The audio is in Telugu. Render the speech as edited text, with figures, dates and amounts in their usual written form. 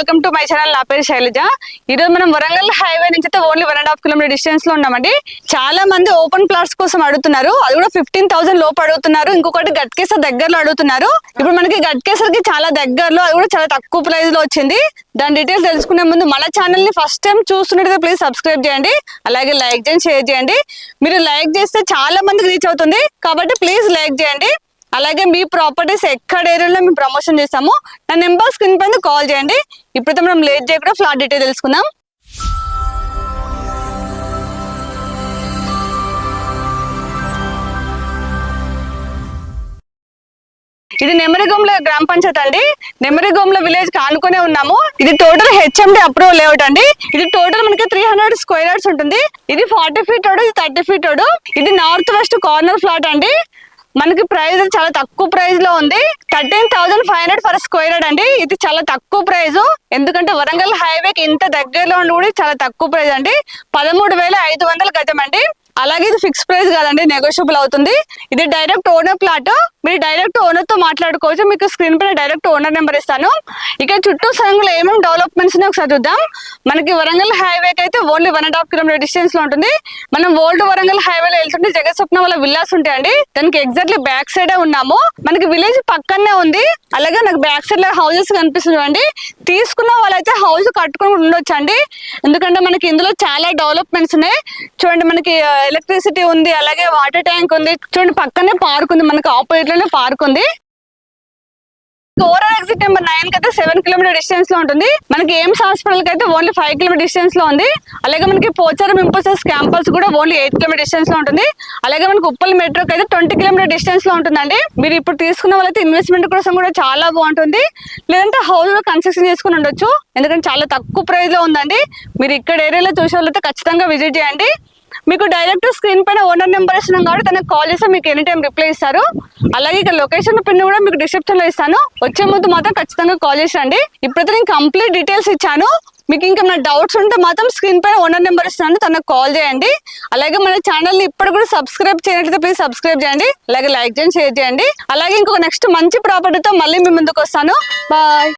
Welcome to my channel. నా పేరు శైలజ. ఈరోజు మనం వరంగల్ హైవే నుంచి అయితే ఓన్లీ 1.5 కిలోమీటర్ డిస్టెన్స్ లో ఉన్నామండి. చాలా మంది ఓపెన్ ప్లాట్స్ కోసం అడుగుతున్నారు, అది కూడా 15,000 లోపు అడుగుతున్నారు. ఇంకొకటి గట్కేసర్ దగ్గరలో అడుగుతున్నారు. ఇప్పుడు మనకి గట్కేసర్ కి చాలా దగ్గరలో, అది కూడా చాలా తక్కువ ప్రైస్ లో వచ్చింది. దాని డీటెయిల్స్ తెలుసుకునే ముందు మన ఛానల్ ని ఫస్ట్ టైం చూస్తున్నట్లయితే ప్లీజ్ సబ్స్క్రైబ్ చేయండి, అలాగే లైక్ చేయండి, షేర్ చేయండి. మీరు లైక్ చేస్తే చాలా మందికి రీచ్ అవుతుంది కాబట్టి ప్లీజ్ లైక్ చేయండి. అలాగే మీ ప్రాపర్టీస్ ఎక్కడ ఏరియాలో మేము ప్రమోషన్ చేస్తాము, నా నెంబర్ స్క్రీన్ పైన కాల్ చేయండి. ఇప్పుడైతే మనం లేట్ చేయకుండా ఫ్లాట్ డీటెయిల్ తెలుసుకుందాం. ఇది నెమరిగొంల గ్రామ పంచాయత్ అండి. నెమరిగొంల విలేజ్ కి ఆనుకునే ఉన్నాము. ఇది టోటల్ హెచ్ఎండి అప్రూవల్ లేఅవుట్ అండి. ఇది టోటల్ మనకి 300 స్క్వేర్ యార్డ్స్ ఉంటుంది. ఇది 40 ఫీట్ రోడ్, ఇది 30 ఫీట్ రోడ్. ఇది నార్త్ వెస్ట్ కార్నర్ ఫ్లాట్ అండి. మనకి ప్రైస్ చాలా తక్కువ ప్రైస్ లో ఉంది. 13,500 ఫర్ స్క్వేర్ యార్డ్ అండి. ఇది చాలా తక్కువ ప్రైస్, ఎందుకంటే వరంగల్ హైవేకి ఇంత దగ్గరలో ఉండి కూడా చాలా తక్కువ ప్రైస్ అండి. 13,500 గజం అండి. అలాగే ఇది ఫిక్స్ ప్రైస్ కాదండి, నెగోషియబుల్ అవుతుంది. ఇది డైరెక్ట్ ఓనర్ ప్లాట్. మీరు డైరెక్ట్ ఓనర్ తో మాట్లాడుకోవచ్చు. మీకు స్క్రీన్ పైన డైరెక్ట్ ఓనర్ నెంబర్ ఇస్తాను. ఇక చుట్టూ సరంగులో ఏమేమి డెవలప్మెంట్స్ ఒకసారి చూద్దాం. మనకి వరంగల్ హైవేకి అయితే ఓన్లీ 1.5 కిలోమీటర్ డిస్టెన్స్ లో ఉంటుంది. మనం ఓల్డ్ వరంగల్ హైవేలో వెళ్తుంటే జగత్ స్వప్న వాళ్ళ విల్లాస్ ఉంటాయండి. దానికి ఎగ్జాక్ట్లీ బ్యాక్ సైడే ఉన్నాము. మనకి విలేజ్ పక్కనే ఉంది. అలాగే నాకు బ్యాక్ సైడ్ లో హౌసెస్ కనిపిస్తున్నాయండి. తీసుకున్న వాళ్ళైతే హౌస్ కట్టుకుని ఉండొచ్చు అండి, ఎందుకంటే మనకి ఇందులో చాలా డెవలప్మెంట్స్ ఉన్నాయి. చూడండి, మనకి ఎలక్ట్రిసిటీ ఉంది, అలాగే వాటర్ ట్యాంక్ ఉంది. చూడండి, పక్కనే పార్క్ ఉంది, మనకి ఆపోజిట్ లోనే పార్క్ ఉంది. ఓవరాల్ ఎగ్జిట్ నెంబర్ 9 కి అయితే 7 కిలోమీటర్ డిస్టెన్స్ లో ఉంటుంది. మనకి ఎయిమ్స్ హాస్పిటల్ కి అయితే ఓన్లీ 5 కిలోమీటర్ డిస్టెన్స్ లో ఉంది. అలాగే మనకి పోచారం ఇంపోసిస్ క్యాంపస్ కూడా ఓన్లీ 8 కిలోమీటర్ డిస్టెన్స్ లో ఉంటుంది. అలాగే మనకి ఉప్పల్ మెట్రోకి అయితే 20 కిలోమీటర్ డిస్టెన్స్ లో ఉంటుందండి. మీరు ఇప్పుడు తీసుకున్న వాళ్ళైతే ఇన్వెస్ట్మెంట్ కోసం కూడా చాలా బాగుంటుంది. లేదంటే హౌస్ లో కన్స్ట్రక్షన్ చేసుకుని ఉండొచ్చు, ఎందుకంటే చాలా తక్కువ ప్రైస్ లో ఉందండి. మీరు ఇక్కడ ఏరియాలో చూసే వాళ్ళైతే ఖచ్చితంగా విజిట్ చేయండి. మీకు డైరెక్ట్ స్క్రీన్ పైన ఓనర్ నెంబర్ ఇస్తున్నాం కాబట్టి తనకు కాల్ చేస్తే మీకు ఎనీ టైం రిప్లై ఇస్తారు. అలాగే ఇక్కడ లొకేషన్ పిన్ కూడా మీకు డిస్క్రిప్షన్ లో ఇస్తాను. వచ్చే ముందు మాత్రం ఖచ్చితంగా కాల్ చేసండి. ఇప్పుడైతే నేను కంప్లీట్ డీటెయిల్స్ ఇచ్చాను. మీకు ఇంకా నా డౌట్స్ ఉంటే మాత్రం స్క్రీన్ పైన ఓనర్ నెంబర్ ఇస్తున్నాను, తనకు కాల్ చేయండి. అలాగే మన ఛానల్ ని ఇప్పుడు కూడా సబ్స్క్రైబ్ చేయనట్లయితే ప్లీజ్ సబ్స్క్రైబ్ చేయండి, అలాగే లైక్ చేయండి, షేర్ చేయండి. అలాగే ఇంకొక నెక్స్ట్ మంచి ప్రాపర్టీతో మళ్ళీ మీ ముందుకు వస్తాను. బాయ్.